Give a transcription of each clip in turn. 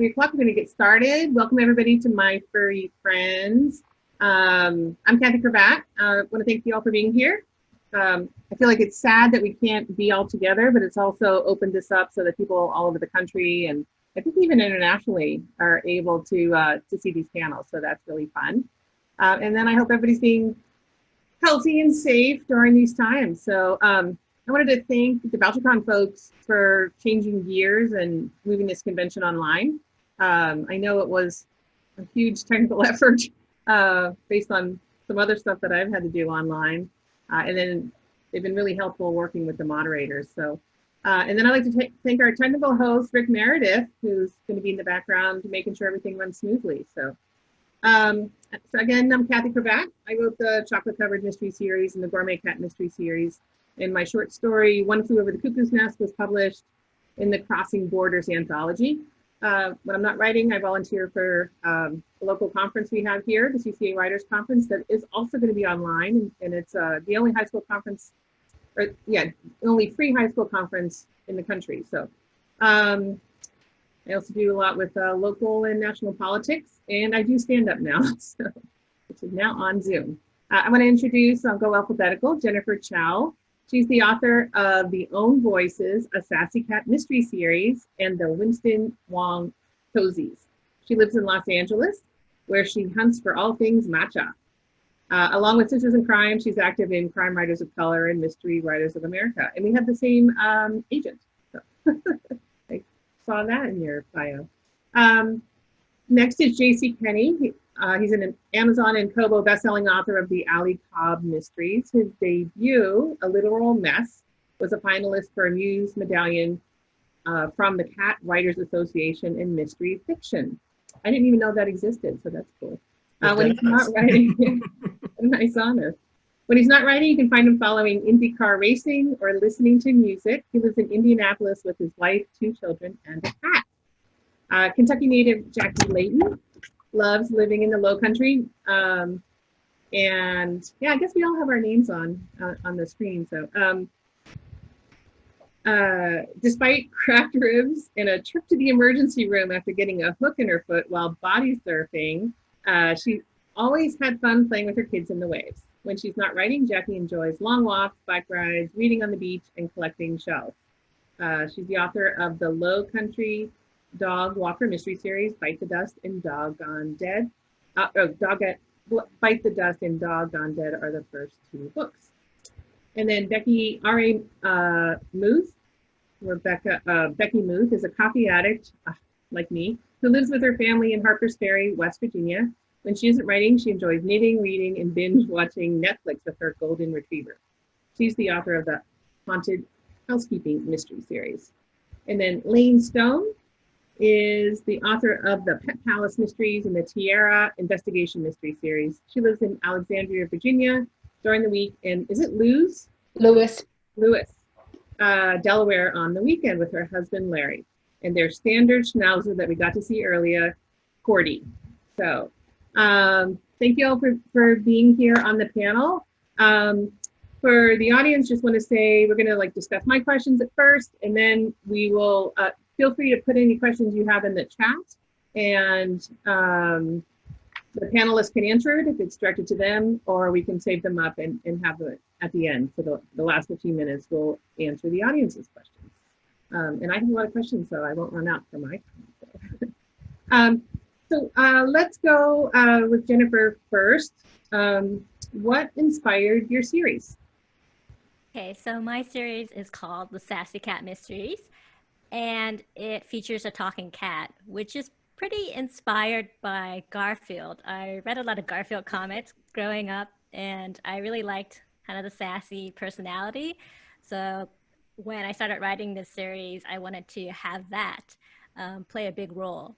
3 o'clock. We're going to get started. Welcome everybody to my furry friends. I'm Kathy Krevat. I want to thank you all for being here. I feel like it's sad that we can't be all together, but it's also opened this up so that people all over the country and I think even internationally are able to see these panels. So that's really fun. And then I hope everybody's being healthy and safe during these times. So I wanted to thank the VoucherCon folks for changing gears and moving this convention online. I know it was a huge technical effort based on some other stuff that I've had to do online. And then they've been really helpful working with the moderators. So, and then I'd like to thank our technical host, Rick Meredith, who's going to be in the background making sure everything runs smoothly. So again, I'm Kathy Krevat. I wrote the Chocolate Covered Mystery Series and the Gourmet Cat Mystery Series. And my short story, One Flew Over the Cuckoo's Nest, was published in the Crossing Borders anthology. When I'm not writing, I volunteer for a local conference we have here, the CCA Writers Conference, that is also going to be online. And it's the only high school conference, or yeah, only free high school conference in the country. So I also do a lot with local and national politics, and I do stand up now, so, which is now on Zoom. I want to introduce, I'll go alphabetical, Jennifer Chow. She's the author of The Own Voices, a Sassy Cat Mystery Series, and the Winston Wong Cozies. She lives in Los Angeles, where she hunts for all things matcha. Along with Sisters in Crime, she's active in Crime Writers of Color and Mystery Writers of America. And we have the same agent. So I saw that in your bio. Next is J.C. Kenney. He's an Amazon and Kobo bestselling author of the Alley Cobb Mysteries. His debut, A Literal Mess, was a finalist for a Muse medallion from the Cat Writers Association in Mystery Fiction. I didn't even know that existed, so that's cool. When he's not writing, a nice honor. When he's not writing, you can find him following IndyCar racing or listening to music. He lives in Indianapolis with his wife, 2 children, and a cat. Kentucky native Jackie Layton loves living in the Low Country. And yeah, I guess we all have our names on the screen. So despite cracked ribs and a trip to the emergency room after getting a hook in her foot while body surfing, she always had fun playing with her kids in the waves. When she's not writing, Jackie enjoys long walks, bike rides, reading on the beach, and collecting shells. She's the author of the Low Country Dog Walker Mystery Series, Bite the Dust and Dog Gone Dead. Bite the Dust and Dog Gone Dead are the first 2 books. And then Becky Muth, Becky Muth is a coffee addict, like me, who lives with her family in Harpers Ferry, West Virginia. When she isn't writing, she enjoys knitting, reading, and binge watching Netflix with her golden retriever. She's the author of the Haunted Housekeeping Mystery Series. And then Lane Stone is the author of the Pet Palace Mysteries and the Tierra Investigation Mystery Series. She lives in Alexandria, Virginia during the week, and is it Lewis, Delaware on the weekend with her husband, Larry, and their standard schnauzer that we got to see earlier, Cordy. So thank you all for being here on the panel. For the audience, just want to say we're going to discuss my questions at first, and then we will feel free to put any questions you have in the chat, and the panelists can answer it if it's directed to them, or we can save them up and have it at the end. For the last 15 minutes, we'll answer the audience's questions. And I have a lot of questions, so I won't run out for my time. So let's go with Jennifer first. What inspired your series? Okay, so my series is called The Sassy Cat Mysteries, and it features a talking cat, which is pretty inspired by Garfield. I read a lot of Garfield comics growing up, and I really liked kind of the sassy personality. So when I started writing this series, I wanted to have that play a big role.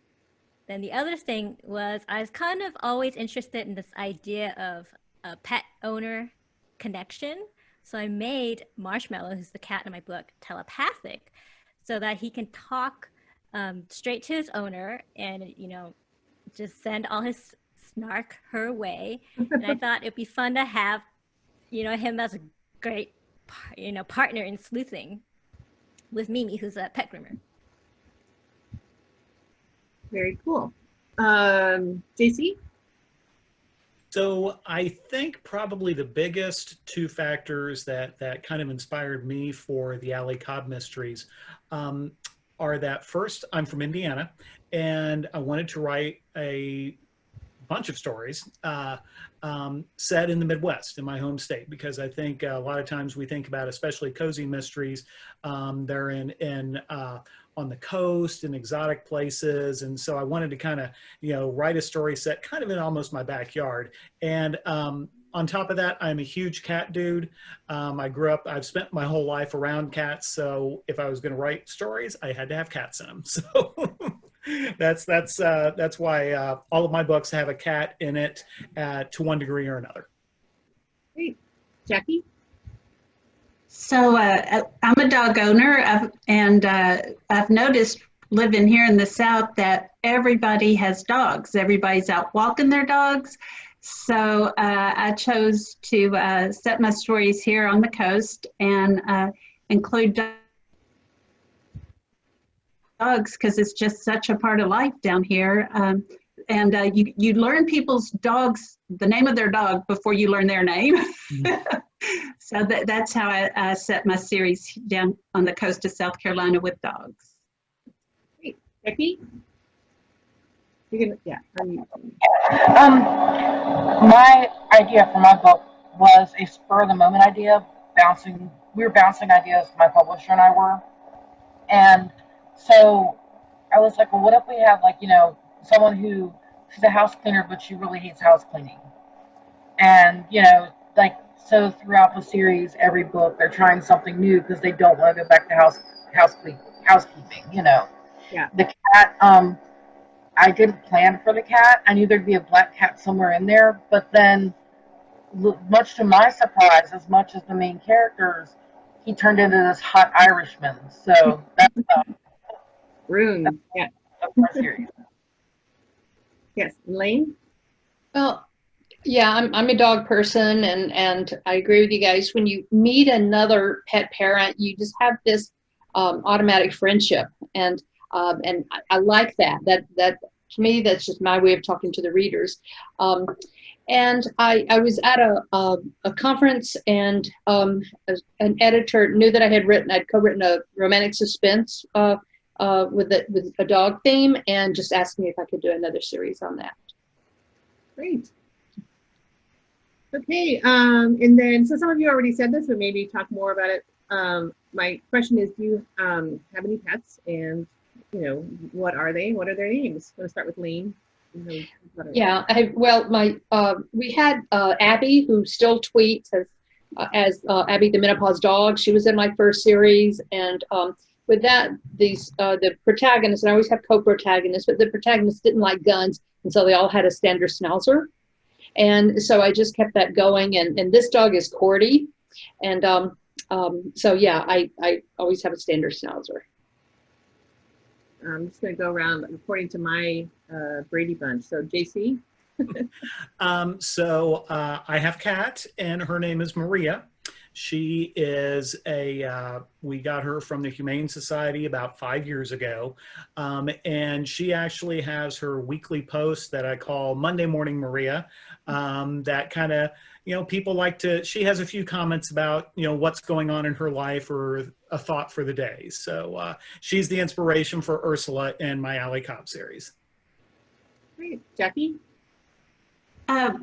Then the other thing was I was kind of always interested in this idea of a pet owner connection. So I made Marshmallow, who's the cat in my book, telepathic, so that he can talk straight to his owner and, just send all his snark her way. And I thought it'd be fun to have, him as a great, partner in sleuthing with Mimi, who's a pet groomer. Very cool. JC? So I think probably the biggest two factors that kind of inspired me for the Alley Cobb mysteries um, are that first, I'm from Indiana, and I wanted to write a bunch of stories set in the Midwest, in my home state, because I think a lot of times we think about, especially cozy mysteries, they're in on the coast in exotic places, and so I wanted to kind of write a story set kind of in almost my backyard. And on top of that, I'm a huge cat dude. I've spent my whole life around cats, so if I was going to write stories, I had to have cats in them. So that's why all of my books have a cat in it to one degree or another. Great. Jackie? So I'm a dog owner, and I've noticed living here in the South that everybody has dogs. Everybody's out walking their dogs. So I chose to set my stories here on the coast and include dogs because it's just such a part of life down here. And you learn people's dogs, the name of their dog, before you learn their name. So that's how I set my series down on the coast of South Carolina with dogs. Great. Becky? Yeah. My idea for my book was a spur of the moment idea. We were bouncing ideas, my publisher and I were. And so I was like, well, what if we have someone she's a house cleaner, but she really hates house cleaning. And, so throughout the series, every book, they're trying something new because they don't want to go back to housekeeping, Yeah. The cat, I didn't plan for the cat. I knew there'd be a black cat somewhere in there, but then, much to my surprise, as much as the main characters, he turned into this hot Irishman. So that's Rune. Yeah. our series. Yes. Layton? Well, yeah, I'm a dog person, and I agree with you guys. When you meet another pet parent, you just have this automatic friendship, and I like that. That to me, that's just my way of talking to the readers. And I was at a conference, and an editor knew that I'd co-written a romantic suspense with a dog theme, and just asked me if I could do another series on that. Great. Okay, and then, so some of you already said this, but maybe talk more about it. My question is, do you have any pets, and what are they? What are their names? I'm going to start with Layton. Yeah, we had Abby, who still tweets as Abby the menopause dog. She was in my first series, and with that, the protagonists, and I always have co-protagonists, but the protagonists didn't like guns, and so they all had a standard schnauzer. And so I just kept that going, and this dog is Cordy, and so yeah, I always have a standard schnauzer. I'm just going to go around according to my Brady Bunch. So JC? So I have Kat, and her name is Maria. She is we got her from the Humane Society about 5 years ago. And she actually has her weekly post that I call Monday Morning Maria. That kind of, people she has a few comments about, what's going on in her life or a thought for the day. So she's the inspiration for Ursula in my Alley Cobb series. Great. Jackie?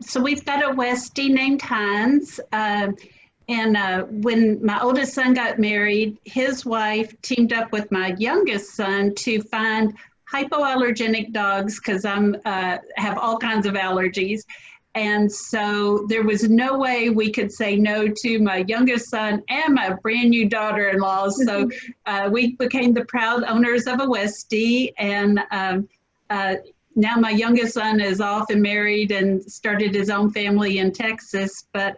So we've got a Westie named Hans. And when my oldest son got married, his wife teamed up with my youngest son to find hypoallergenic dogs because I have all kinds of allergies. And so there was no way we could say no to my youngest son and my brand new daughter-in-law. So we became the proud owners of a Westie. And now my youngest son is off and married and started his own family in Texas. But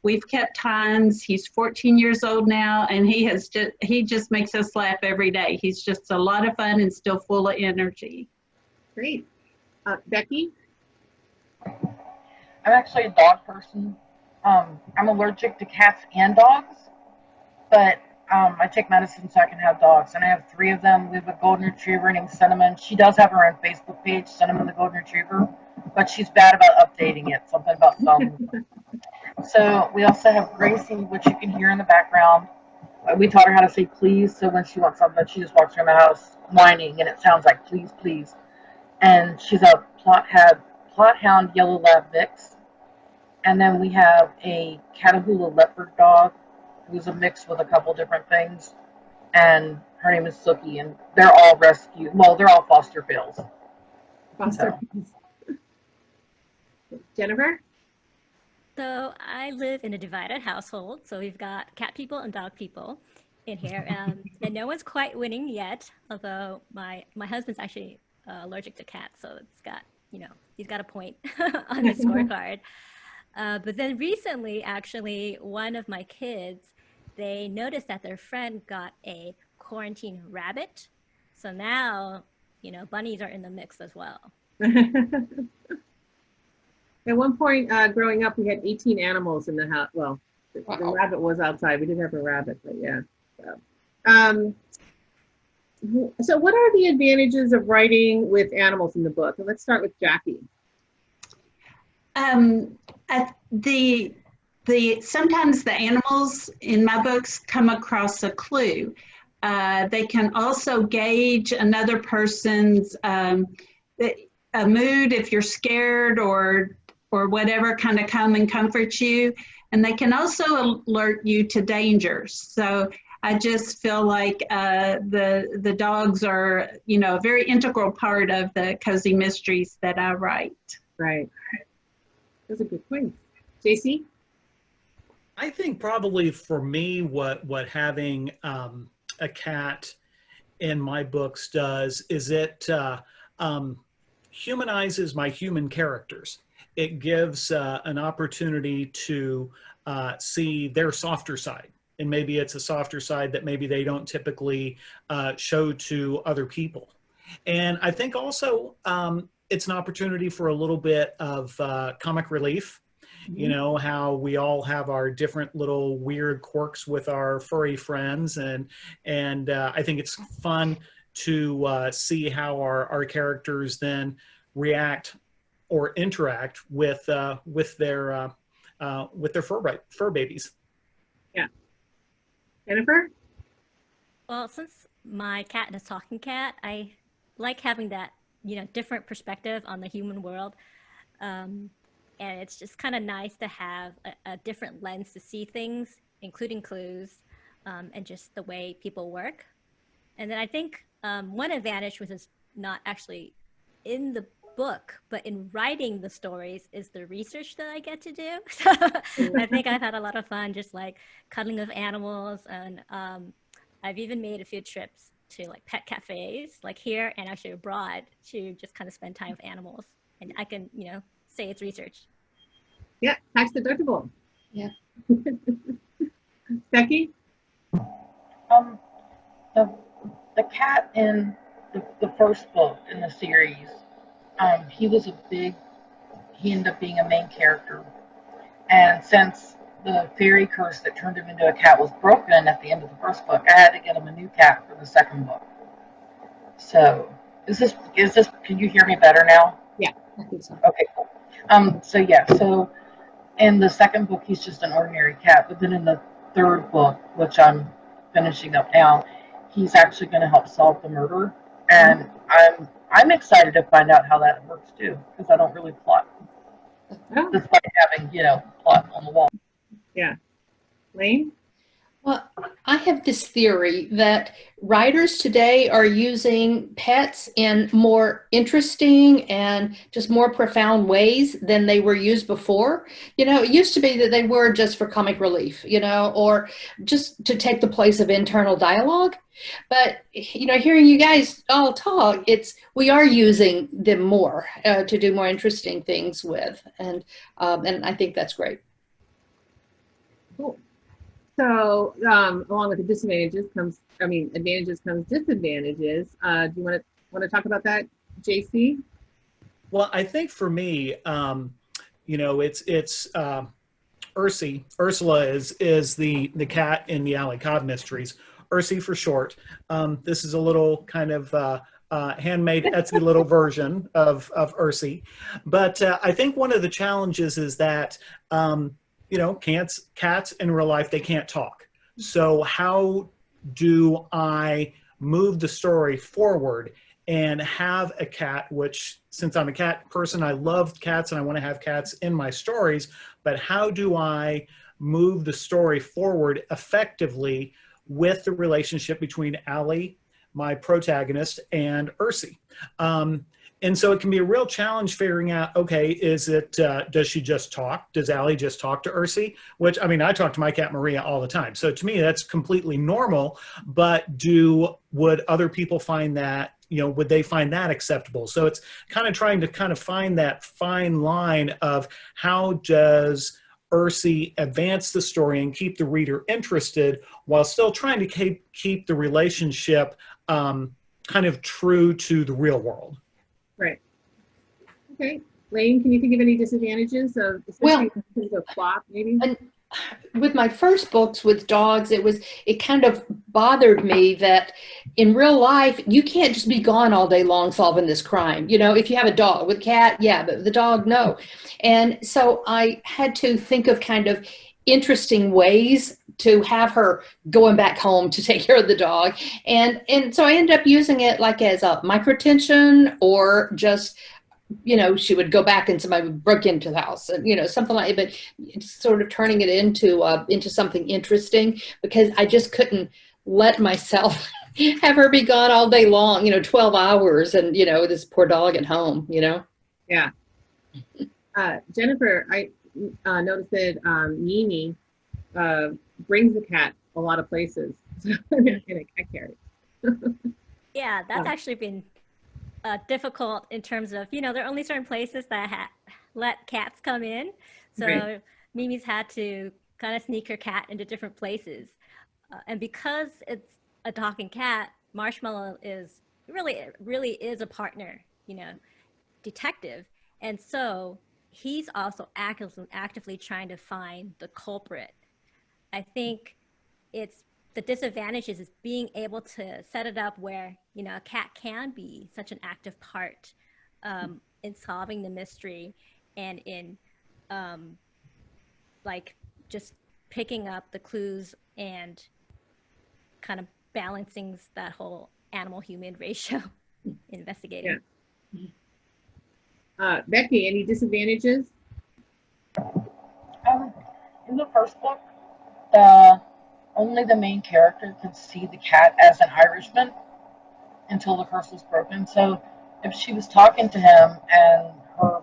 we've kept Hans. He's 14 years old now, and he just makes us laugh every day. He's just a lot of fun and still full of energy. Great. Becky? I'm actually a dog person. I'm allergic to cats and dogs, but I take medicine so I can have dogs, and I have 3 of them. We have a golden retriever named Cinnamon. She does have her own Facebook page, Cinnamon the Golden Retriever, but she's bad about updating it. Something about thumb. So we also have Gracie, which you can hear in the background. We taught her how to say please, so when she wants something, she just walks around the house whining, and it sounds like please, please. And she's a plot hound yellow lab mix. And then we have a Catahoula leopard dog, who's a mix with a couple different things. And her name is Sookie, and they're all rescue. Well, they're all foster fills. Foster. Jennifer? So I live in a divided household. So we've got cat people and dog people in here, and no one's quite winning yet. Although my husband's actually allergic to cats, so it's got, you know, he's got a point on the scorecard. But then recently, actually, one of my kids, they noticed that their friend got a quarantine rabbit. So now, you know, bunnies are in the mix as well. At one point, growing up, we had 18 animals in the house. Well, the rabbit was outside. We didn't have a rabbit, but yeah. So what are the advantages of writing with animals in the book? And let's start with Jackie. Sometimes the animals in my books come across a clue. They can also gauge another person's a mood if you're scared or whatever, kind of come and comfort you. And they can also alert you to dangers. So I just feel like the dogs are, you know, a very integral part of the cozy mysteries that I write. Right. Those are good points. JC? I think probably for me, what having a cat in my books does is it humanizes my human characters. It gives an opportunity to see their softer side. And maybe it's a softer side that maybe they don't typically show to other people. And I think also it's an opportunity for a little bit of comic relief. You know, how we all have our different little weird quirks with our furry friends. And I think it's fun to see how our characters then react or interact with their fur babies. Yeah. Jennifer? Well, since my cat is a talking cat, I like having that, you know, different perspective on the human world. And it's just kind of nice to have a different lens to see things, including clues, and just the way people work. And then I think one advantage, which is not actually in the book, but in writing the stories, is the research that I get to do. So I think I've had a lot of fun just like cuddling with animals. And I've even made a few trips to like pet cafes, like here and actually abroad, to just kind of spend time with animals. And I can, you know, say it's research. Yeah, tax deductible. Yeah. Becky? The cat in the first book in the series, he ended up being a main character. And since the fairy curse that turned him into a cat was broken at the end of the first book, I had to get him a new cat for the second book. So, can you hear me better now? Yeah, I think so. Okay, cool. So in the second book, he's just an ordinary cat, but then in the third book, which I'm finishing up now, he's actually going to help solve the murder, and I'm excited to find out how that works too, because I don't really plot, despite having, you know, plot on the wall. Yeah. Lane? Well, I have this theory that writers today are using pets in more interesting and just more profound ways than they were used before. You know, it used to be that they were just for comic relief, you know, or just to take the place of internal dialogue. But, you know, hearing you guys all talk, we are using them more to do more interesting things with. And I think that's great. Cool. So, along with the advantages comes disadvantages. Do you want to talk about that, JC? Well, I think for me, you know, it's Ursula is the cat in the Alley Cobb Mysteries. Ursi for short. This is a little kind of handmade Etsy little version of Ursi. But I think one of the challenges is that, you know, cats in real life, they can't talk. So how do I move the story forward and have a cat, which, since I'm a cat person, I love cats and I want to have cats in my stories, but how do I move the story forward effectively with the relationship between Allie, my protagonist, and Ursi? And so it can be a real challenge figuring out, okay, is it, does she just talk? Does Allie just talk to Ursi? Which, I mean, I talk to my cat Maria all the time. So to me, that's completely normal, but would other people find that, you know, would they find that acceptable? So it's kind of trying to kind of find that fine line of how does Ursi advance the story and keep the reader interested while still trying to keep the relationship kind of true to the real world. Right. Okay. Layton, can you think of any disadvantages of, especially in terms of plot, maybe? With my first books with dogs, it kind of bothered me that in real life, you can't just be gone all day long solving this crime. You know, if you have a dog. With a cat, yeah, but the dog, no. And so I had to think of kind of interesting ways to have her going back home to take care of the dog. And so I ended up using it like as a microtension, or just, you know, she would go back and somebody would break into the house, and, you know, something like, but sort of turning it into something interesting, because I just couldn't let myself have her be gone all day long, you know, 12 hours, and, you know, this poor dog at home, you know? Yeah. Jennifer, I noticed that Mimi brings the cat a lot of places in a cat carriage. Yeah, that's actually been difficult in terms of, you know, there are only certain places that let cats come in. So right. Mimi's had to kind of sneak her cat into different places. And because it's a talking cat, Marshmallow is really is a partner, you know, detective. And so he's also actively trying to find the culprit. I think it's the disadvantage is being able to set it up where, you know, a cat can be such an active part in solving the mystery and in like just picking up the clues and kind of balancing that whole animal-human ratio investigating. Yeah. Becky, any disadvantages? In the first book, only the main character could see the cat as an Irishman until the curse was broken. So if she was talking to him and her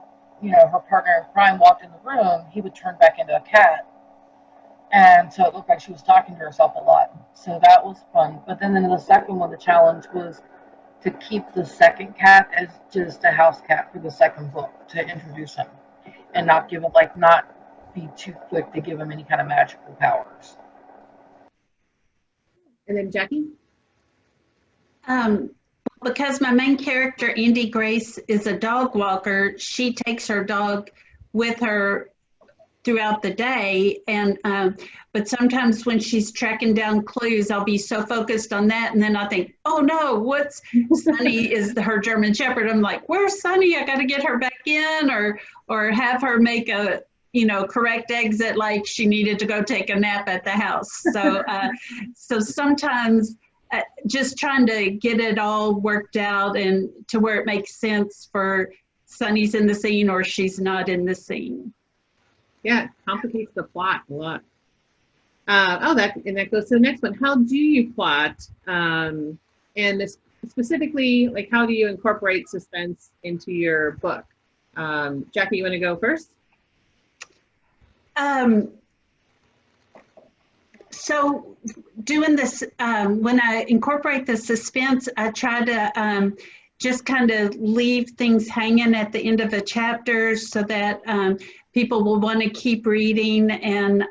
partner in crime walked in the room, he would turn back into a cat. And so it looked like she was talking to herself a lot. So that was fun. But then in the second one, the challenge was to keep the second cat as just a house cat for the second book, to introduce him and not be too quick to give him any kind of magical powers. And then Jackie? Because my main character, Andy Grace, is a dog walker, she takes her dog with her throughout the day. And but sometimes when she's tracking down clues, I'll be so focused on that, and then I think, oh no, what's Sunny is her German Shepherd. I'm like, where's Sunny? I got to get her back in, or have her make a correct exit, like she needed to go take a nap at the house. So so sometimes just trying to get it all worked out and to where it makes sense for Sunny's in the scene or she's not in the scene. Yeah, it complicates the plot a lot. That goes to the next one. How do you plot? And this, specifically, like, how do you incorporate suspense into your book? Jackie, you want to go first? So doing this, when I incorporate the suspense, I try to just kind of leave things hanging at the end of a chapter so that people will want to keep reading and,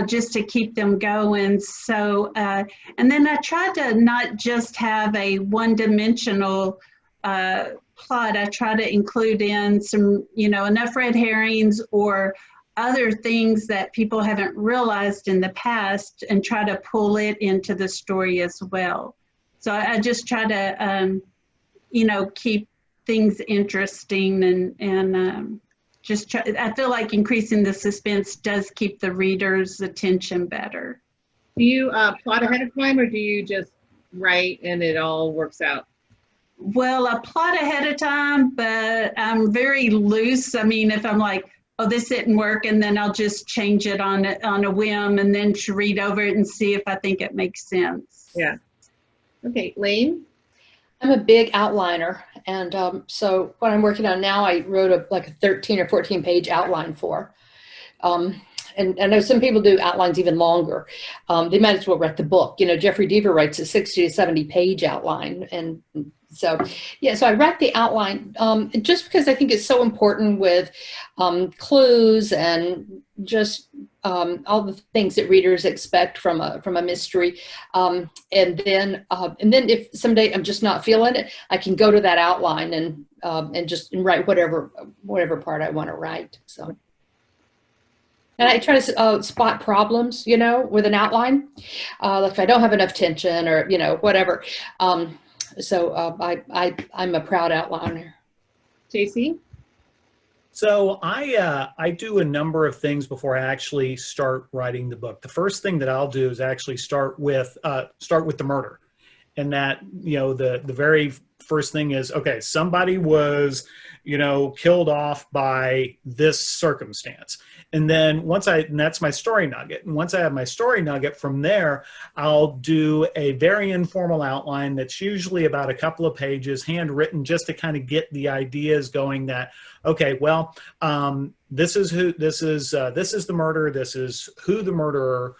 just to keep them going. So, and then I try to not just have a one-dimensional plot. I try to include in some, enough red herrings or other things that people haven't realized in the past and try to pull it into the story as well. So I just try to, keep things interesting and just try. I feel like increasing the suspense does keep the reader's attention better. Do you plot ahead of time, or do you just write and it all works out? Well, I plot ahead of time, but I'm very loose. I mean, if I'm like, oh, this didn't work, and then I'll just change it on a whim and then read over it and see if I think it makes sense. Yeah. Okay, Lane? I'm a big outliner, and so what I'm working on now, I wrote a 13 or 14 page outline for. And I know some people do outlines even longer. They might as well write the book. Jeffrey Deaver writes a 60 to 70 page outline. And so, yeah, so I write the outline just because I think it's so important with clues and just all the things that readers expect from a mystery. And then if someday I'm just not feeling it, I can go to that outline and just write whatever part I want to write. So. And I try to spot problems, with an outline, like if I don't have enough tension or, whatever. So I'm a proud outliner. JC? So I do a number of things before I actually start writing the book. The first thing that I'll do is actually start with the murder. And that, the very first thing is, okay, somebody was, killed off by this circumstance. And then and that's my story nugget. And once I have my story nugget, from there, I'll do a very informal outline that's usually about a couple of pages, handwritten, just to kind of get the ideas going that, okay, well, this is the murder. This is who the murderer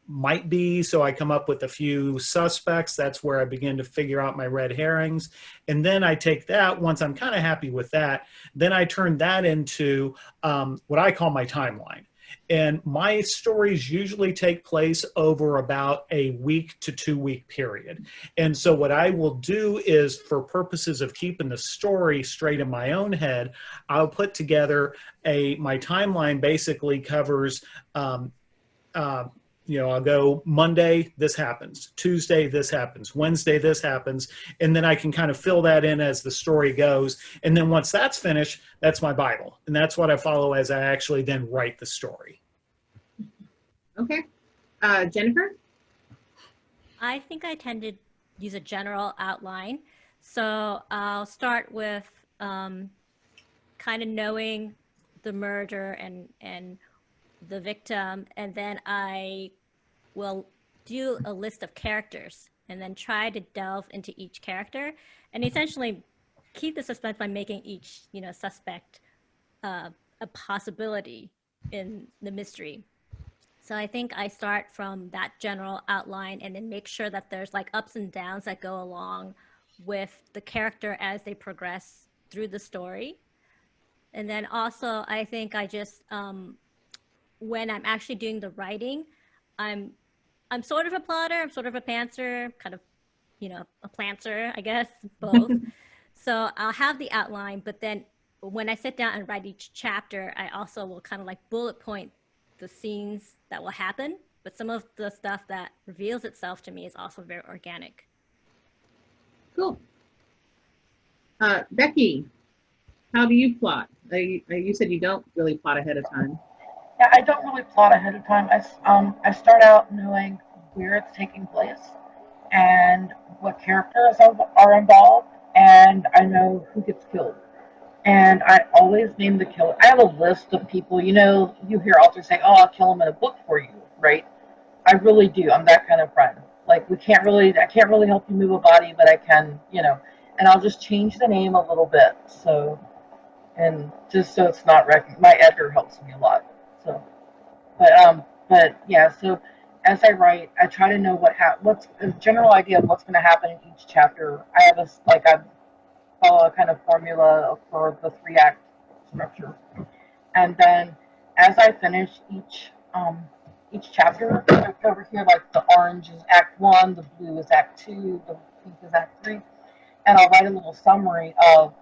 might be. So I come up with a few suspects. That's where I begin to figure out my red herrings. And then I take that, once I'm kind of happy with that, then I turn that into what I call my timeline. And my stories usually take place over about a week to 2 week period. And so what I will do is, for purposes of keeping the story straight in my own head, I'll put together my timeline basically covers I'll go Monday, this happens. Tuesday, this happens. Wednesday, this happens. And then I can kind of fill that in as the story goes. And then once that's finished, that's my Bible. And that's what I follow as I actually then write the story. Okay. Jennifer? I think I tend to use a general outline. So I'll start with kind of knowing the murder and the victim, and then I will do a list of characters and then try to delve into each character and essentially keep the suspense by making each suspect a possibility in the mystery. So I think I start from that general outline and then make sure that there's ups and downs that go along with the character as they progress through the story. And then also I think I just when I'm actually doing the writing, I'm sort of a plotter, I'm sort of a pantser, kind of, a planter, I guess, both. So I'll have the outline, but then when I sit down and write each chapter, I also will kind of bullet point the scenes that will happen, but some of the stuff that reveals itself to me is also very organic. Cool. Becky, how do you plot? You said you don't really plot ahead of time. Yeah, I don't really plot ahead of time. I start out knowing where it's taking place and what characters are involved, and I know who gets killed. And I always name the killer. I have a list of people, you hear authors say, oh, I'll kill them in a book for you, right? I really do. I'm that kind of friend. I can't really help you move a body, but I can, and I'll just change the name a little bit. So, and just so it's not my editor helps me a lot. So, but yeah, so as I write, I try to know what's a general idea of what's going to happen in each chapter. I have I follow a kind of formula for the 3-act structure. And then as I finish each chapter, over here, the orange is Act 1, the blue is Act 2, the pink is Act 3, and I'll write a little summary of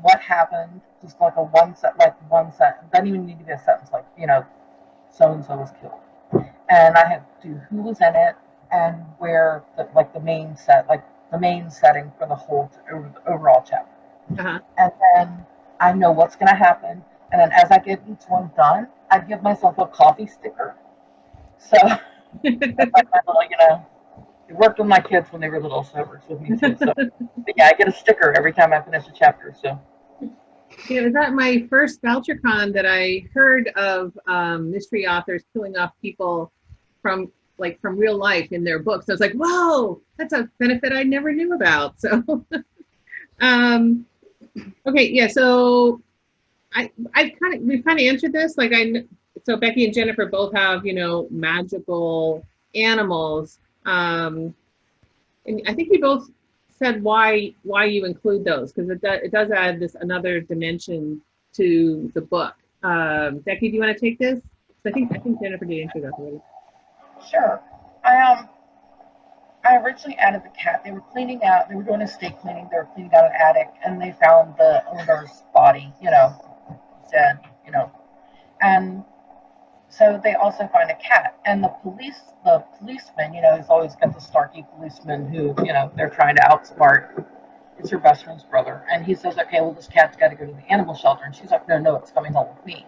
what happened, just like one sentence. Doesn't even need to be a sentence, like, so and so was killed. And I have to do who was in it and where the main setting for the whole overall chapter. Uh-huh. And then I know what's going to happen. And then as I get each one done, I give myself a coffee sticker. So that's like my little, it worked with my kids when they were little, so it works with me too. So, but yeah, I get a sticker every time I finish a chapter. So. Yeah, it was at my first VoucherCon that I heard of mystery authors killing off people from real life in their books. I was like, whoa, that's a benefit I never knew about. So, okay, yeah. So we've kind of answered this. So Becky and Jennifer both have magical animals, and I think you both said why you include those, because it does add another dimension to the book. Becky, do you want to take this? I think Jennifer did answer that already. Sure. I originally added the cat. They were doing estate cleaning. They were cleaning out an attic, and they found the owner's body, dead, and so they also find a cat. And the policeman, he's always got the snarky policeman who, they're trying to outsmart. It's her best friend's brother. And he says, okay, well, this cat's got to go to the animal shelter. And she's like, no, it's coming home with me.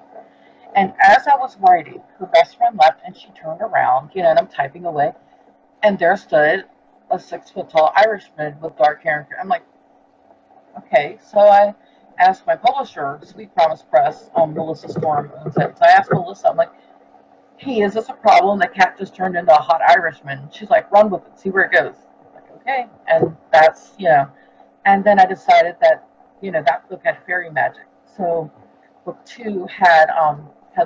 And as I was writing, her best friend left and she turned around, and I'm typing away. And there stood a 6-foot-tall Irishman with dark hair. I'm like, okay. So I asked my publisher, Sweet Promise Press, Melissa Storm. So I asked Melissa, I'm like, hey, is this a problem? The cat just turned into a hot Irishman. She's like, run with it, see where it goes. I'm like, okay. And that's, and then I decided that, that book had fairy magic. So book 2 had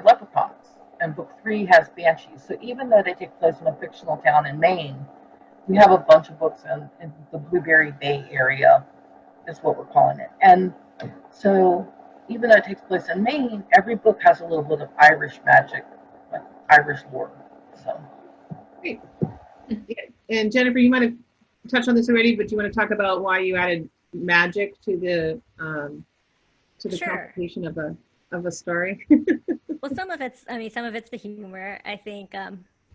leprechauns, and book 3 has banshees. So even though they take place in a fictional town in Maine, we have a bunch of books in the Blueberry Bay area, is what we're calling it. And so even though it takes place in Maine, every book has a little bit of Irish magic, like Irish lore. So. Great. Yeah. And Jennifer, you might have touched on this already, but do you want to talk about why you added magic to the complication of a story? Well, some of it's the humor. I think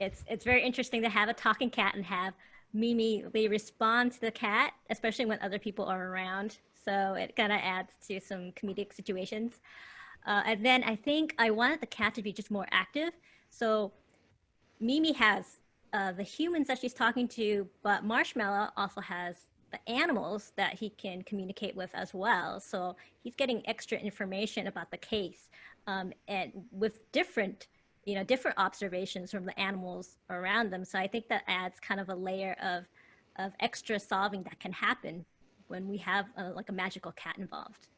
it's very interesting to have a talking cat and have Mimi respond to the cat, especially when other people are around. So it kind of adds to some comedic situations. And then I think I wanted the cat to be just more active. So Mimi has the humans that she's talking to, but Marshmallow also has the animals that he can communicate with as well. So he's getting extra information about the case, and with different observations from the animals around them. So I think that adds kind of a layer of extra solving that can happen when we have a magical cat involved.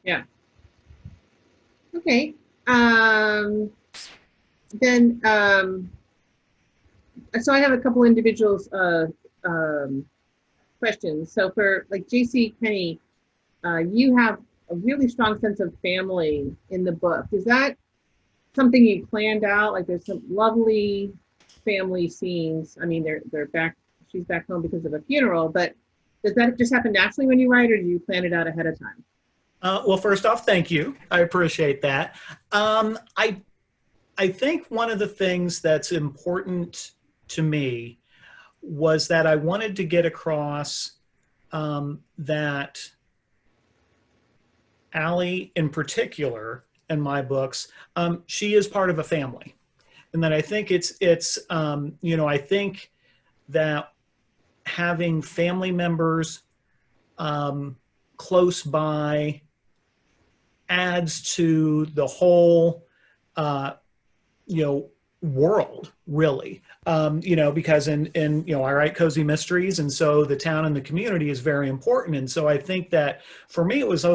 Yeah. Okay. Then, so I have a couple individuals questions. So for J.C. Kenney, you have a really strong sense of family in the book. Is that something you planned out? There's some lovely family scenes. I mean, they're back. She's back home because of a funeral, but does that just happen naturally when you write, or do you plan it out ahead of time? Well, first off, thank you. I appreciate that. I think one of the things that's important to me was that I wanted to get across that Allie in particular in my books, she is part of a family. And that I think I think that having family members close by adds to the whole, world, really. Because I write cozy mysteries, and so the town and the community is very important. And so I think that for me, it was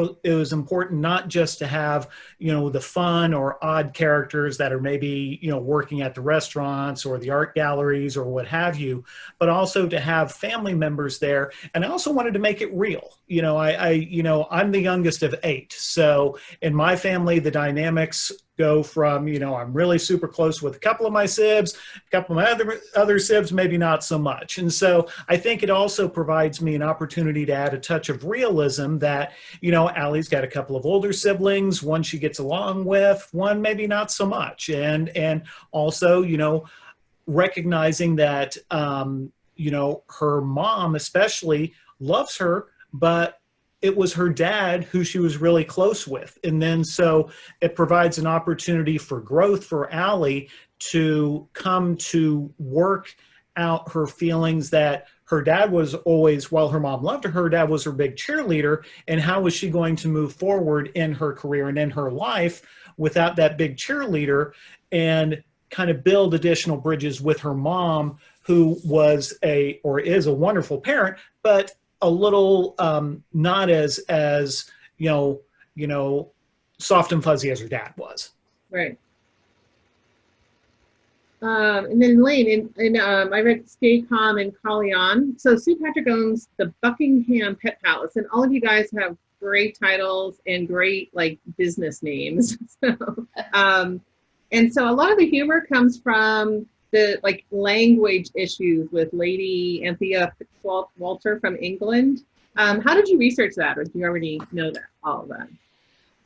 important not just to have, the fun or odd characters that are maybe, working at the restaurants or the art galleries or what have you, but also to have family members there. And I also wanted to make it real. I'm the youngest of 8. So in my family, the dynamics go from, I'm really super close with a couple of my sibs A couple of my other sibs, maybe not so much. And so I think it also provides me an opportunity to add a touch of realism that, you know, Allie's got a couple of older siblings, one she gets along with, one maybe not so much. And also, you know, recognizing that, you know, her mom especially loves her, but it was her dad who she was really close with. And then so it provides an opportunity for growth for Allie to come to work out her feelings that her dad was always, while her mom loved her, her dad was her big cheerleader. And how was she going to move forward in her career and in her life without that big cheerleader, and kind of build additional bridges with her mom, who was or is a wonderful parent, but a little not as you know soft and fuzzy as her dad was. Right. And then Layton, and I read Stay Calm and Collie On. So Sue Patrick owns the Buckingham Pet Palace, and all of you guys have great titles and great like business names. So, and so a lot of the humor comes from the like language issues with Lady Anthea Walter from England. How did you research that, or do you already know that, all of that?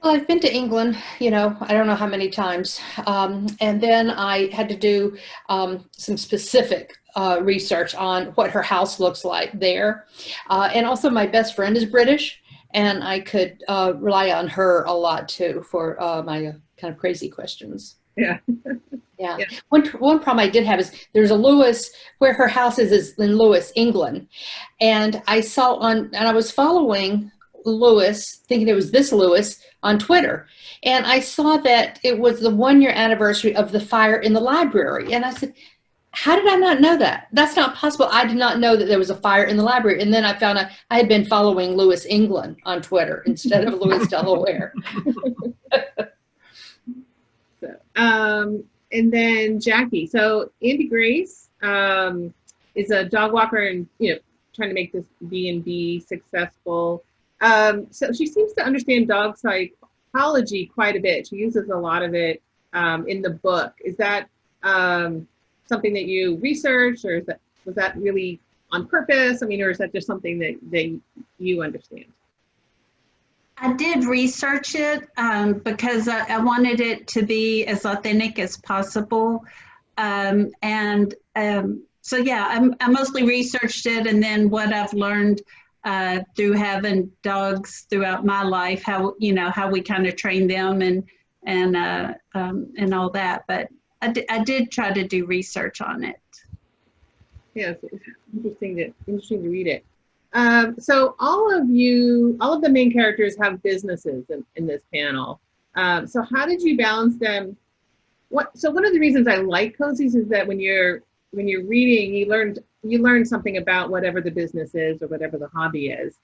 Well, I've been to England, you know, I don't know how many times. And then I had to do some specific research on what her house looks like there. And also my best friend is British, and I could rely on her a lot too for my kind of crazy questions. Yeah. Yeah. One problem I did have is there's a Lewis where her house is in Lewis, England. And I saw and I was following Lewis, thinking it was this Lewis, on Twitter. And I saw that it was the 1-year anniversary of the fire in the library. And I said, how did I not know that? That's not possible. I did not know that there was a fire in the library. And then I found out I had been following Lewis, England on Twitter instead of Lewis, Delaware. So, and then Jackie. So Andy Grace is a dog walker and, you know, trying to make this B&B successful. So she seems to understand dog psychology quite a bit. She uses a lot of it in the book. Is that something that you researched, or was that really on purpose? I mean, or is that just something that you understand? I did research it because I wanted it to be as authentic as possible. So yeah, I mostly researched it, and then what I've learned through having dogs throughout my life, how we kind of train them and all that. But I did try to do research on it. Yeah, it's interesting to read it. So all of the main characters have businesses in this panel. So how did you balance them? So one of the reasons I like cozies is that when you're reading, you learn something about whatever the business is or whatever the hobby is.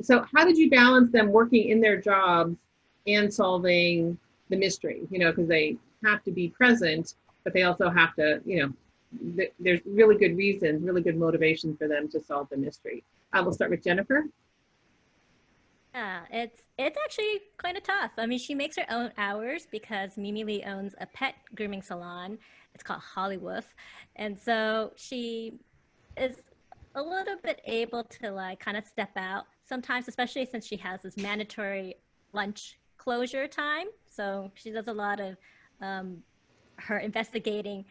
So how did you balance them working in their jobs and solving the mystery? You know, because they have to be present, but they also have to, you know, there's really good reasons, really good motivation for them to solve the mystery. We'll start with Jennifer. Yeah, it's actually kind of tough. I mean, she makes her own hours because Mimi Lee owns a pet grooming salon. It's called Hollywood. And so she is a little bit able to like kind of step out sometimes, especially since she has this mandatory lunch closure time. So she does a lot of her investigating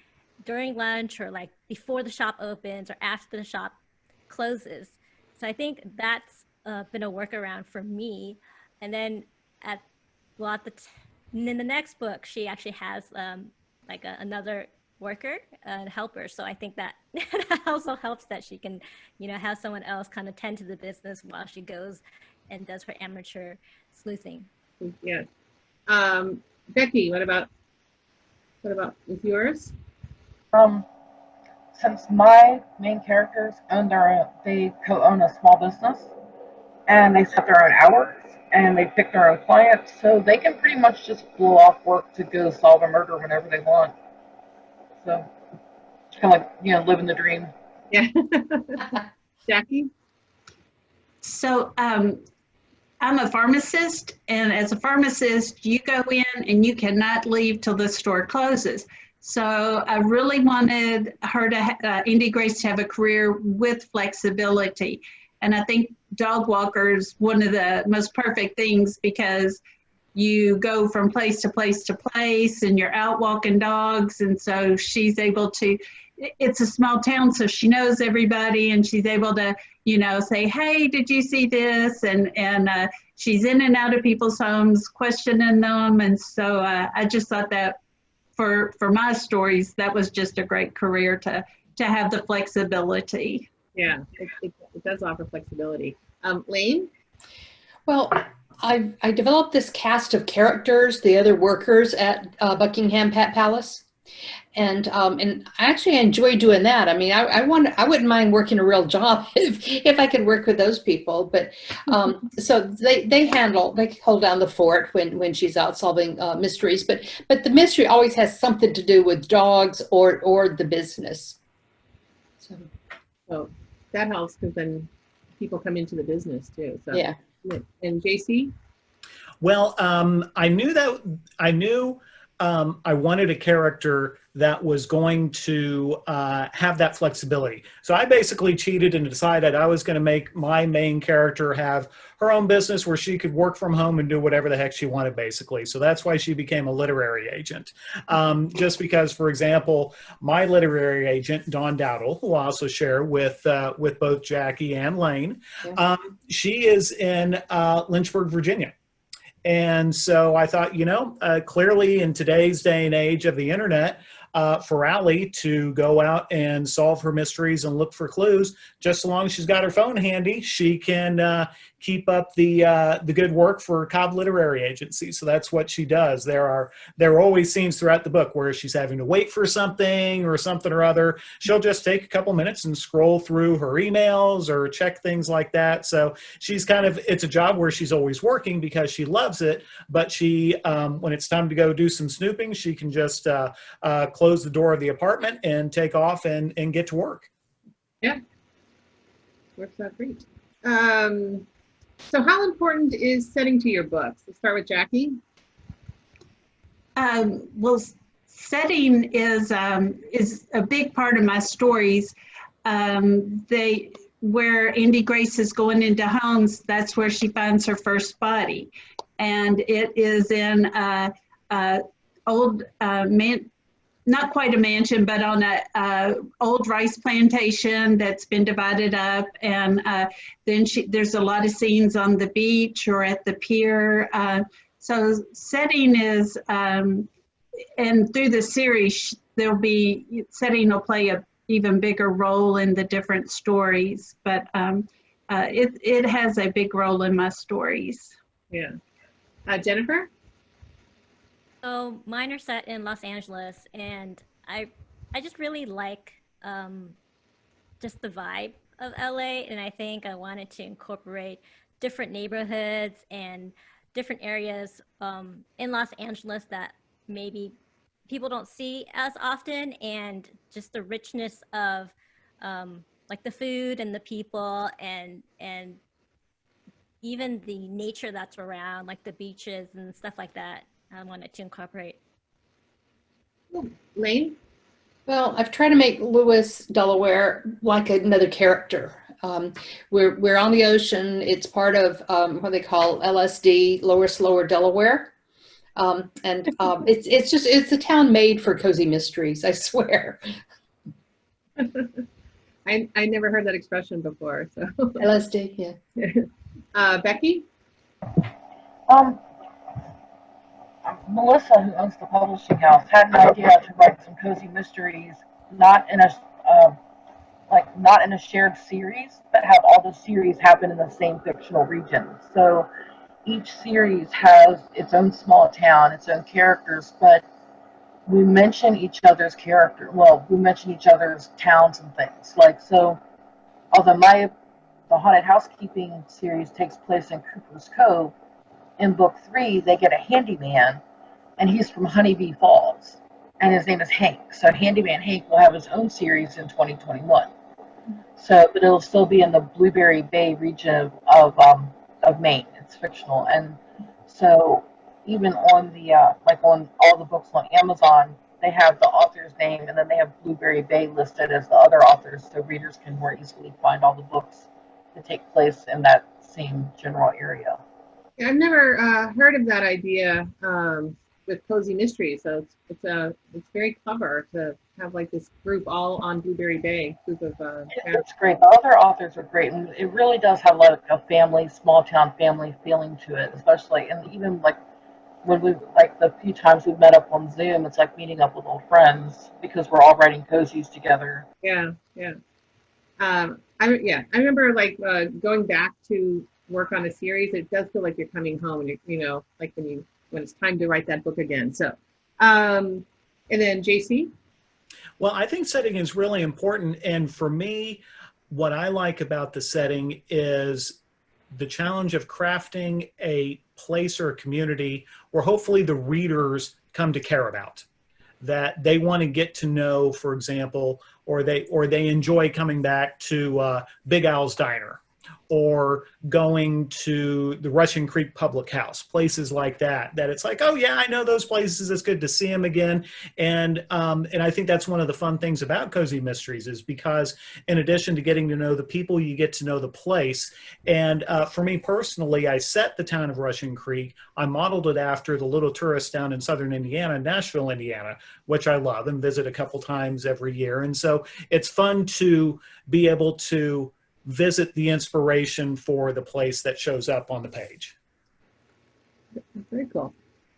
during lunch, or like before the shop opens or after the shop closes. So I think that's been a workaround for me. And then in the next book, she actually has another worker and helper. So I think that also helps that she can, you know, have someone else kind of tend to the business while she goes and does her amateur sleuthing. Yeah. Becky, what about with yours? Since my main characters they co-own a small business, and they set their own hours, and they pick their own clients, so they can pretty much just blow off work to go solve a murder whenever they want. So it's kind of like, you know, living the dream. Yeah. Jackie? So I'm a pharmacist, and as a pharmacist, you go in and you cannot leave till the store closes. So I really wanted her to, Indy Grace, to have a career with flexibility. And I think dog walker is one of the most perfect things because you go from place to place to place and you're out walking dogs. And so she's able to, it's a small town, so she knows everybody and she's able to, you know, say, hey, did you see this? And she's in and out of people's homes, questioning them. And so I just thought that for my stories, that was just a great career to have the flexibility. Yeah, it does offer flexibility. Lane? Well, I developed this cast of characters, the other workers at Buckingham Palace. And I actually enjoy doing that. I mean, I wouldn't mind working a real job if I could work with those people. But so they hold down the fort when she's out solving mysteries. But the mystery always has something to do with dogs or the business. So that helps because then people come into the business too. So yeah. And JC? Well, I knew I wanted a character that was going to have that flexibility. So I basically cheated and decided I was going to make my main character have her own business where she could work from home and do whatever the heck she wanted, basically. So that's why she became a literary agent. Just because, for example, my literary agent, Dawn Dowdle, who I also share with both Jackie and Lane, Yeah. she is in Lynchburg, Virginia. And so I thought, clearly in today's day and age of the internet, for Allie to go out and solve her mysteries and look for clues, just so long as she's got her phone handy, she can keep up the good work for Cobb Literary Agency. So that's what she does. There are always scenes throughout the book where she's having to wait for something or other. She'll just take a couple minutes and scroll through her emails or check things like that. So she's it's a job where she's always working because she loves it, but she, when it's time to go do some snooping, she can just close the door of the apartment and take off and get to work. Yeah, works out great. So how important is setting to your books? Let's start with Jackie. Well, setting is a big part of my stories. Where Indy Grace is going into homes, that's where she finds her first body, and it is in old not quite a mansion, but on a old rice plantation that's been divided up. And then there's a lot of scenes on the beach or at the pier. So setting is, and through the series, setting will play a even bigger role in the different stories, but it has a big role in my stories. Yeah. Jennifer? So mine are set in Los Angeles, and I just really like just the vibe of LA, and I think I wanted to incorporate different neighborhoods and different areas in Los Angeles that maybe people don't see as often, and just the richness of like the food and the people and even the nature that's around, like the beaches and stuff like that. I wanted to incorporate. Lane? Well, I've tried to make Lewis, Delaware, like another character. We're on the ocean. It's part of what they call LSD, Lower Slower Delaware. It's a town made for cozy mysteries, I swear. I never heard that expression before. So LSD, yeah. Becky? Melissa, who owns the publishing house, had an idea to write some cozy mysteries, not in a shared series, but have all the series happen in the same fictional region. So each series has its own small town, its own characters, but we mention each other's we mention each other's towns and things. Although the Haunted Housekeeping series takes place in Cooper's Cove, in book 3, they get a handyman, and he's from Honeybee Falls, and his name is Hank. So Handyman Hank will have his own series in 2021. So, but it'll still be in the Blueberry Bay region of Maine. It's fictional, and so even on the on all the books on Amazon, they have the author's name, and then they have Blueberry Bay listed as the other authors, so readers can more easily find all the books that take place in that same general area. Yeah, I've never heard of that idea with cozy mysteries. So it's very clever to have like this group all on Blueberry Bay. Group of It's great. The other authors are great, and it really does have like a family, small town family feeling to it, especially, and even like when we, like the few times we've met up on Zoom, it's like meeting up with old friends because we're all writing cozies together. yeah. I remember like going back to work on a series. It does feel like you're coming home, and like when it's time to write that book again. So, and then JC. Well, I think setting is really important. And for me, what I like about the setting is the challenge of crafting a place or a community where hopefully the readers come to care about, that they want to get to know, for example, or they enjoy coming back to Big Al's Diner, or going to the Russian Creek Public House, places like that, that it's like, oh yeah, I know those places. It's good to see them again. And I think that's one of the fun things about Cozy Mysteries, is because in addition to getting to know the people, you get to know the place. And for me personally, I set the town of Russian Creek. I modeled it after the little tourist town in southern Indiana, Nashville, Indiana, which I love and visit a couple times every year. And so it's fun to be able to visit the inspiration for the place that shows up on the page. Very cool.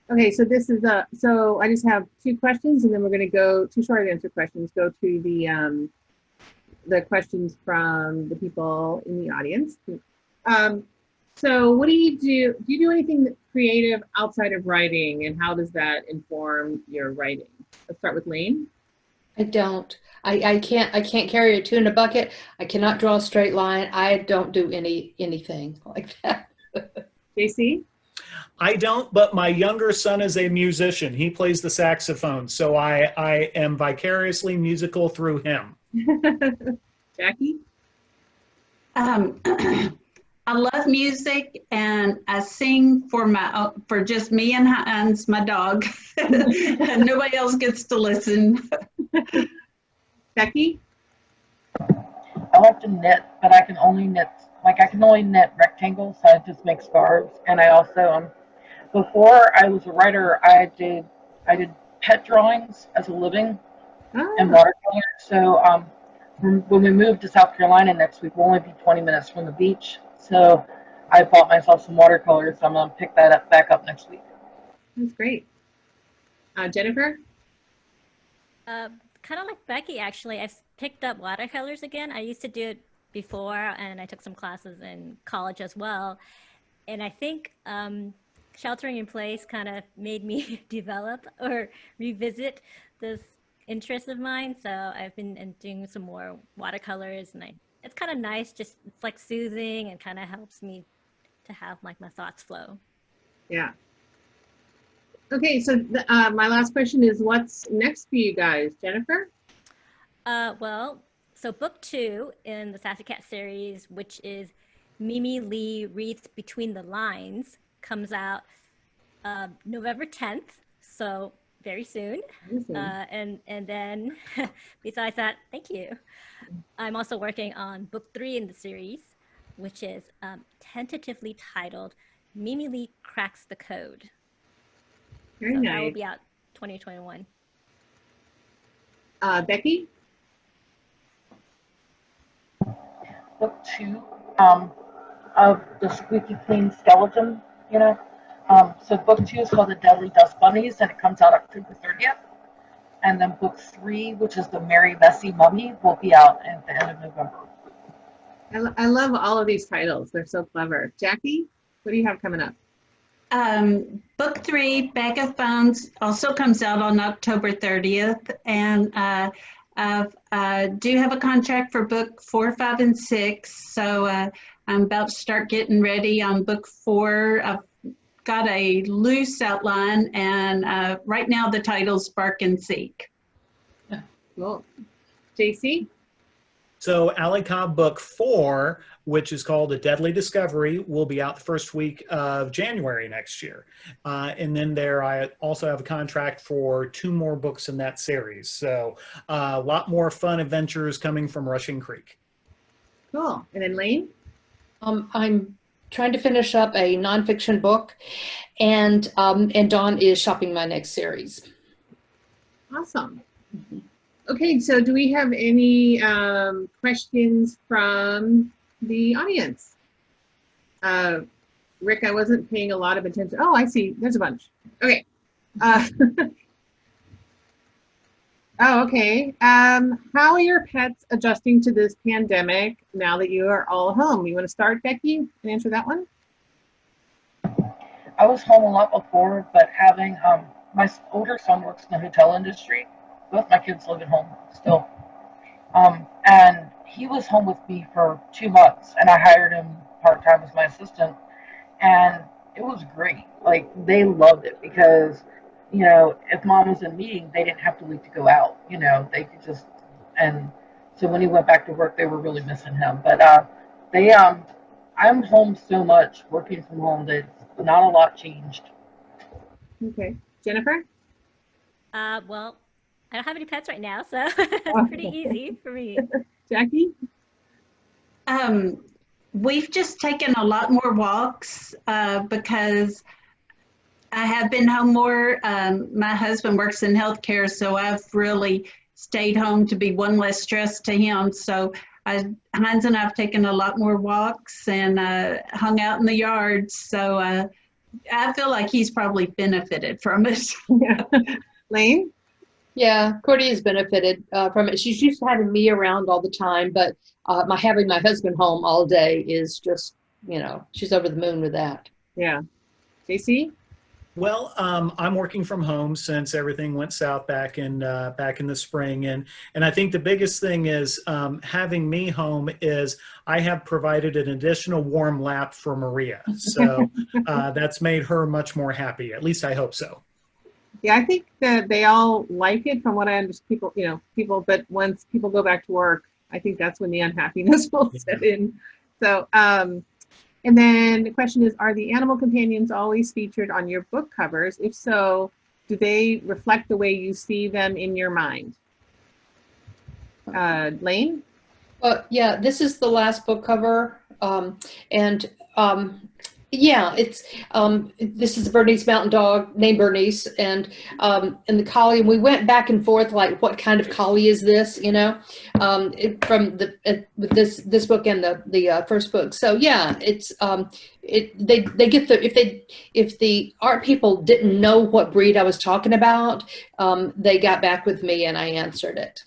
Okay, so this is so I just have two questions, and then we're going to go two short answer questions. Go to the questions from the people in the audience. So what do you do? Do you do anything creative outside of writing, and how does that inform your writing? Let's start with Lane. I don't. I can't carry a two in a bucket. I cannot draw a straight line. I don't do anything like that. JC? I don't, but my younger son is a musician. He plays the saxophone, so I am vicariously musical through him. Jackie? I love music, and I sing for just me and Hans, my dog. And nobody else gets to listen. Becky? I like to knit, but I can only knit rectangles, so I just make scarves. And I also, before I was a writer, I did pet drawings as a living and watercolor. So when we move to South Carolina next week, we'll only be 20 minutes from the beach. So I bought myself some watercolors, so I'm going to pick that back up next week. That's great. Jennifer? Kind of like Becky, actually. I've picked up watercolors again. I used to do it before, and I took some classes in college as well. And I think sheltering in place kind of made me develop or revisit this interest of mine. So I've been doing some more watercolors, and it's kind of nice. Just it's like soothing and kind of helps me to have like my thoughts flow. Yeah. Okay, so my last question is, what's next for you guys? Jennifer? Well, so book 2 in the Sassy Cat series, which is Mimi Lee Reads Between the Lines, comes out November 10th, so very soon. And then besides that, thank you. I'm also working on book 3 in the series, which is tentatively titled Mimi Lee Cracks the Code. Very so nice. That will be out 2021. Becky? Book 2 of the Squeaky Clean Skeleton, So book 2 is called The Deadly Dust Bunnies, and it comes out October 30th. And then book 3, which is The Merry Messy Mummy, will be out at the end of November. I love all of these titles. They're so clever. Jackie, what do you have coming up? Book 3, Bag of Bones, also comes out on October 30th. And I do have a contract for book 4, 5, and 6. So I'm about to start getting ready on book 4. I've got a loose outline, and right now the title's Bark and Seek. Cool. JC? So Alley Cobb book 4, which is called A Deadly Discovery, will be out the first week of January next year. And then I also have a contract for 2 more books in that series. So a lot more fun adventures coming from Rushing Creek. Cool. And then Lane? I'm trying to finish up a nonfiction book, and Dawn is shopping my next series. Awesome. Okay, so do we have any questions from the audience? Rick, I wasn't paying a lot of attention. Oh, I see. There's a bunch. Okay. Oh, okay. How are your pets adjusting to this pandemic now that you are all home? You want to start, Becky, and answer that one? I was home a lot before, but having my older son works in the hotel industry. Both my kids live at home still. And he was home with me for 2 months, and I hired him part-time as my assistant. And it was great. Like, they loved it because, you know, if mom was in a meeting, they didn't have to leave to go out. You know, they could just, and so when he went back to work, they were really missing him. But I'm home so much, working from home, that not a lot changed. Okay. Jennifer? Well, I don't have any pets right now, so it's pretty easy for me. Jackie? We've just taken a lot more walks because I have been home more. My husband works in healthcare, so I've really stayed home to be one less stress to him. So Heinz and I have taken a lot more walks and hung out in the yard. So I feel like he's probably benefited from it. Yeah. Lane? Yeah, Cordy has benefited from it. She's used to having me around all the time, but having my husband home all day is just, you know, she's over the moon with that. Yeah. JC? Well, I'm working from home since everything went south back in the spring, and I think the biggest thing is having me home is I have provided an additional warm lap for Maria, so that's made her much more happy. At least I hope so. Yeah, I think that they all like it from what I understand. People, but once people go back to work, I think that's when the unhappiness will set in. So, and then the question is, are the animal companions always featured on your book covers? If so, do they reflect the way you see them in your mind? Lane? Yeah, this is the last book cover, yeah, it's this is a Bernese Mountain Dog named Bernice, and the collie. And we went back and forth like, what kind of collie is this? You know, from with this book and the first book. So yeah, it's they get the if the art people didn't know what breed I was talking about, they got back with me and I answered it.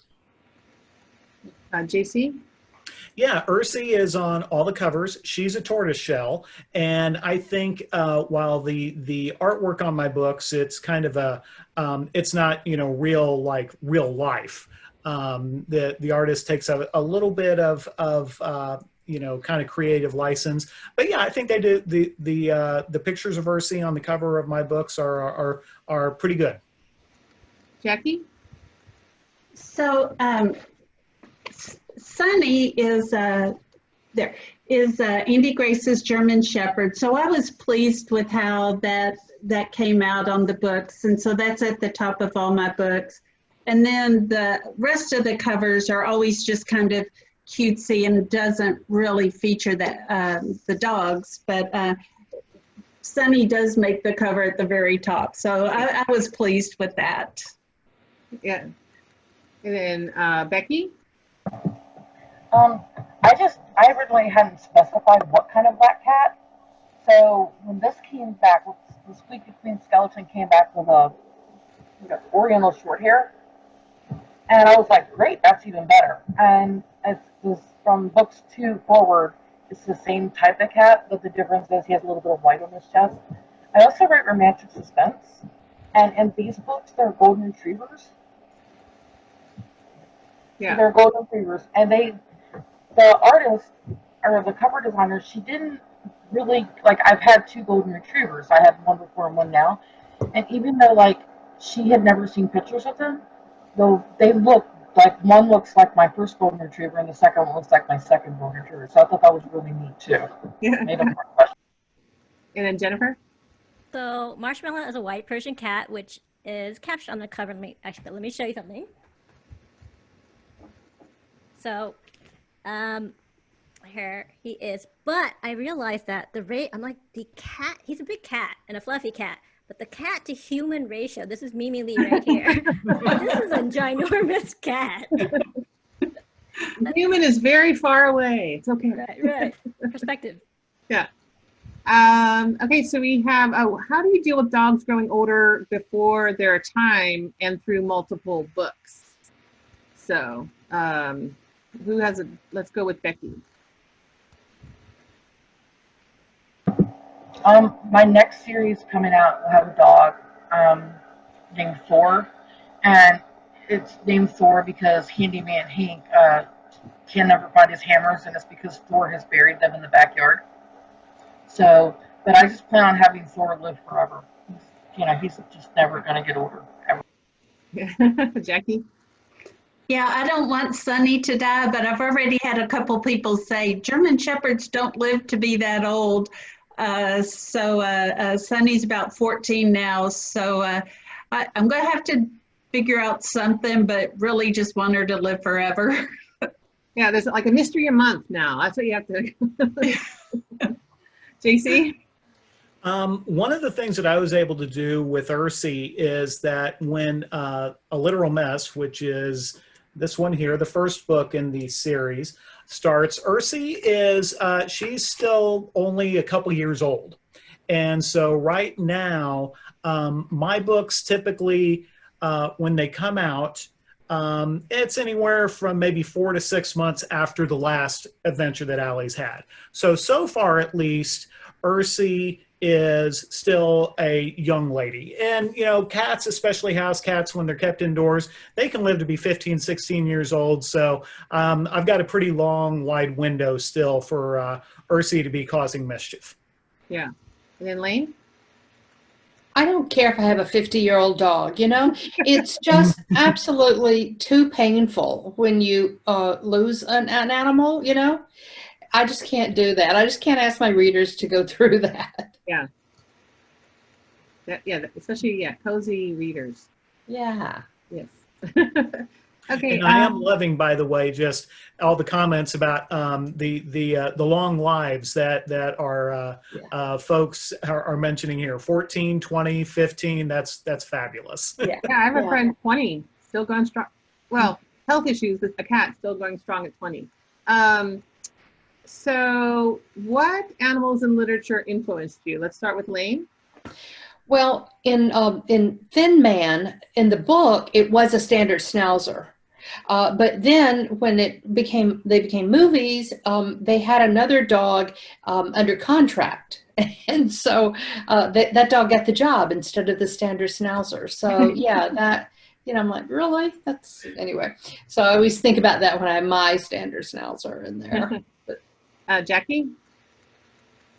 JC? Yeah, Ursi is on all the covers. She's a tortoiseshell, and I think while the artwork on my books, it's kind of it's not real life. The artist takes a little bit of kind of creative license, but yeah, I think they do the pictures of Ursi on the cover of my books are pretty good. Jackie? So Sunny is Andy Grace's German Shepherd. So I was pleased with how that came out on the books, and so that's at the top of all my books. And then the rest of the covers are always just kind of cutesy and doesn't really feature the dogs, but Sunny does make the cover at the very top. So I was pleased with that. Yeah. And then Becky? I originally hadn't specified what kind of black cat. So when this came back, the Squeaky Queen skeleton came back with a Oriental short hair. And I was like, great, that's even better. And it's from books 2 forward, it's the same type of cat, but the difference is he has a little bit of white on his chest. I also write romantic suspense. And in these books, they're golden retrievers. Yeah. They're golden retrievers. And the artist, or the cover designer, she didn't really, I've had 2 golden retrievers. I have one before and one now. And even though, she had never seen pictures of them, though they look like one looks like my first golden retriever, and the second one looks like my second golden retriever. So I thought that was really neat too. Yeah. Made them more special. And then Jennifer? So Marshmallow is a white Persian cat, which is captured on the cover. Let me show you something. So, here he is. But I realized that I'm like, the cat, he's a big cat and a fluffy cat. But the cat to human ratio, this is Mimi Lee right here. This is a ginormous cat. Human is very far away. It's okay. Right. Perspective. Yeah. Okay, so we have, how do you deal with dogs growing older before their time and through multiple books? So, let's go with Becky. My next series coming out will have a dog named Thor, and it's named Thor because Handyman Hank can never find his hammers, and it's because Thor has buried them in the backyard. So, but I just plan on having Thor live forever. He's just never going to get older, ever. Jackie? Yeah, I don't want Sunny to die, but I've already had a couple people say German Shepherds don't live to be that old. So Sunny's about 14 now, so I'm going to have to figure out something, but really just want her to live forever. Yeah, there's like a mystery a month now. That's what you have to. JC? One of the things that I was able to do with Ursi is that when A Literal Mess, which is this one here, the first book in the series, starts, Ursi is, she's still only a couple years old. And so right now, my books typically, when they come out, it's anywhere from maybe 4 to 6 months after the last adventure that Allie's had. So far at least, Ursi is still a young lady. And, cats, especially house cats, when they're kept indoors, they can live to be 15, 16 years old. So I've got a pretty long, wide window still for Ursi to be causing mischief. Yeah. And then Lane? I don't care if I have a 50-year-old dog, it's just absolutely too painful when you lose an animal, I just can't do that. I just can't ask my readers to go through that. Yeah. Especially, cozy readers. Yeah. Yes. Okay. And I am loving, by the way, just all the comments about the long lives that our folks are mentioning here. 14, 20, 15. That's fabulous. Yeah, I have a friend 20, still going strong. Well, health issues with a cat, still going strong at 20. So what animals in literature influenced you? Let's start with Lane. Well, in Thin Man, in the book, it was a standard schnauzer. But then when they became movies, they had another dog under contract. And so that dog got the job instead of the standard schnauzer. So yeah, that, I'm like, really? Anyway. So I always think about that when I have my standard schnauzer in there. Jackie?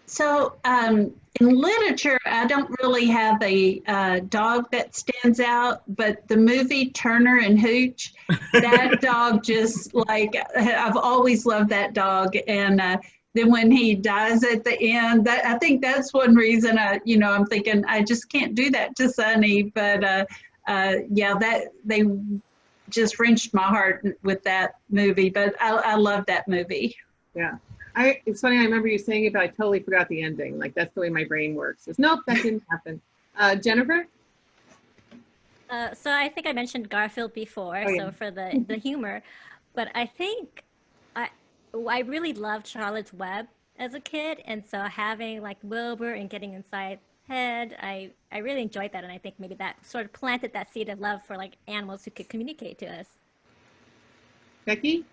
So in literature, I don't really have a dog that stands out, but the movie Turner and Hooch, that dog just I've always loved that dog. And then when he dies at the end, I think that's one reason I'm thinking I just can't do that to Sunny. But that they just wrenched my heart with that movie. But I love that movie. Yeah. It's funny, I remember you saying it, but I totally forgot the ending. Like, that's the way my brain works. Nope, that didn't happen. Jennifer? So I think I mentioned Garfield before, so for the humor. But I think I really loved Charlotte's Web as a kid. And so having Wilbur and getting inside head, I really enjoyed that. And I think maybe that sort of planted that seed of love for animals who could communicate to us. Becky?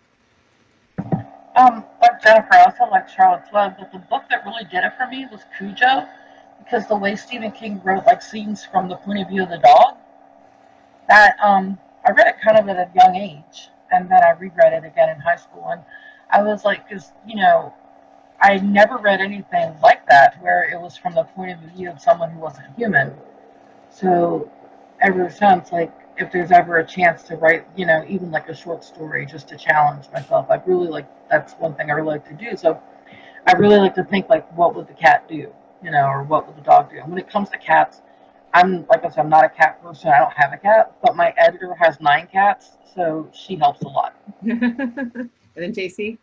Like Jennifer, I also like Charlotte's Web, but the book that really did it for me was Cujo, because the way Stephen King wrote scenes from the point of view of the dog, that I read it kind of at a young age, and then I reread it again in high school, and I was like, because I never read anything like that where it was from the point of view of someone who wasn't human. So ever since, if there's ever a chance to write, even like a short story just to challenge myself. I really like, that's one thing I really like to do. So I really like to think like, what would the cat do, or what would the dog do? And when it comes to cats, like I said, I'm not a cat person. I don't have a cat, but my editor has 9 cats, so she helps a lot. And then JC?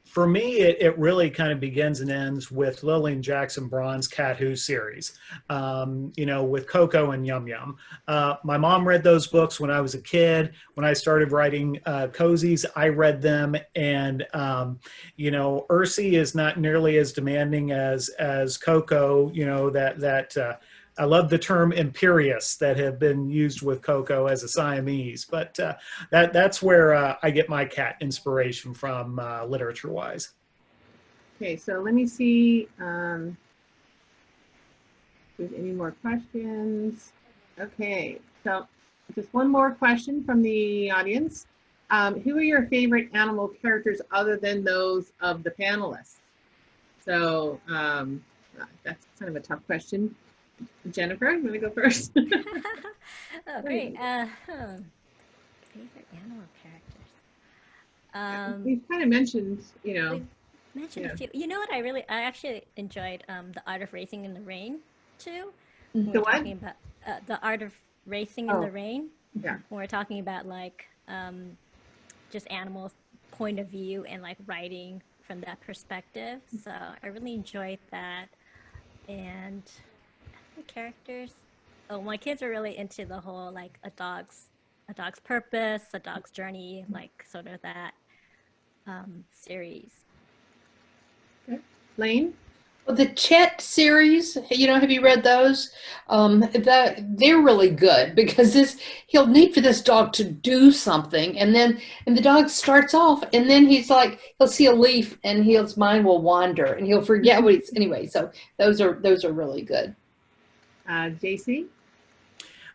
For me, it really kind of begins and ends with Lillian Jackson Braun's Cat Who series, with Coco and Yum Yum. My mom read those books when I was a kid. When I started writing cozies, I read them. And, Ursi is not nearly as demanding as Coco, I love the term imperious that have been used with Coco as a Siamese, but that's where I get my cat inspiration from literature-wise. Okay, so let me see if there's any more questions. Okay, so just one more question from the audience. Who are your favorite animal characters other than those of the panelists? So that's kind of a tough question. Jennifer, you want to go first? Oh, great. Favorite animal characters. We've kind of mentioned, We've mentioned a few. You know what? I actually enjoyed The Art of Racing in the Rain too. When The we're what? talking about The Art of Racing in the Rain. Yeah. When we're talking about like just animals' point of view and like writing from that perspective. So I really enjoyed that. And the characters. Oh, my kids are really into the whole like a dog's purpose, a dog's journey, like sort of that series. Okay. Lane? Well, the Chet series, have you read those? They're really good because he'll need for this dog to do something, and the dog starts off, and then he's like, he'll see a leaf, and his mind will wander, and he'll forget what he's anyway. So those are really good. JC?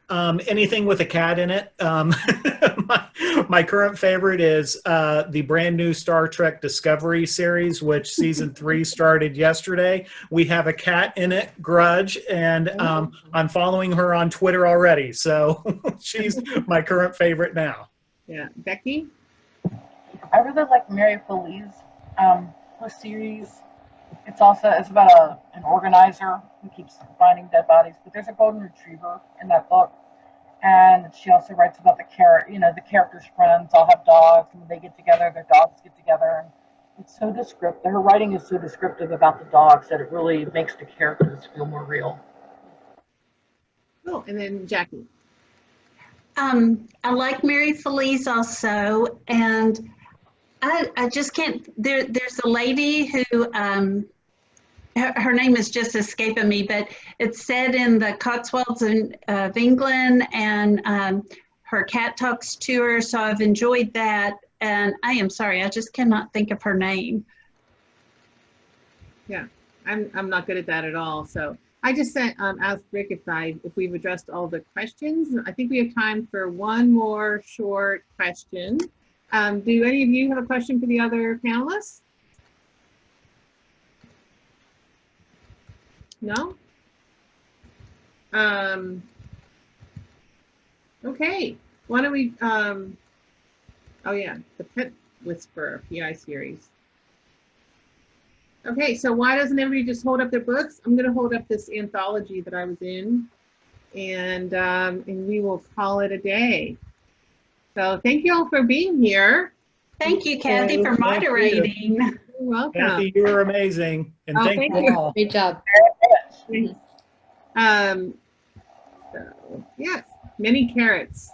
Anything with a cat in it. My current favorite is the brand new Star Trek Discovery series, which season 3 started yesterday. We have a cat in it, Grudge, and I'm following her on Twitter already. So she's my current favorite now. Yeah. Becky? I really like Mary Feliz, her series. It's about an organizer who keeps finding dead bodies, but there's a golden retriever in that book. And she also writes about the characters' friends all have dogs, and when they get together, their dogs get together. And it's so descriptive. Her writing is so descriptive about the dogs that it really makes the characters feel more real. Oh, and then Jackie. I like Mary Feliz also, and I just can't. There's a lady who. Her name is just escaping me, but it's set in the Cotswolds of England, and her cat talks to her, so I've enjoyed that. And I am sorry, I just cannot think of her name. Yeah, I'm not good at that at all. So I just asked Rick if we've addressed all the questions. I think we have time for one more short question. Do any of you have a question for the other panelists? No? Okay. Why don't we, oh yeah, the Pet Whisperer PI series. Okay, so why doesn't everybody just hold up their books? I'm gonna hold up this anthology that I was in, and we will call it a day. So thank you all for being here. Thank you, Kathy, for moderating. You're welcome. Kathy, you were amazing, and thank you all. Great job. So yes, many carrots.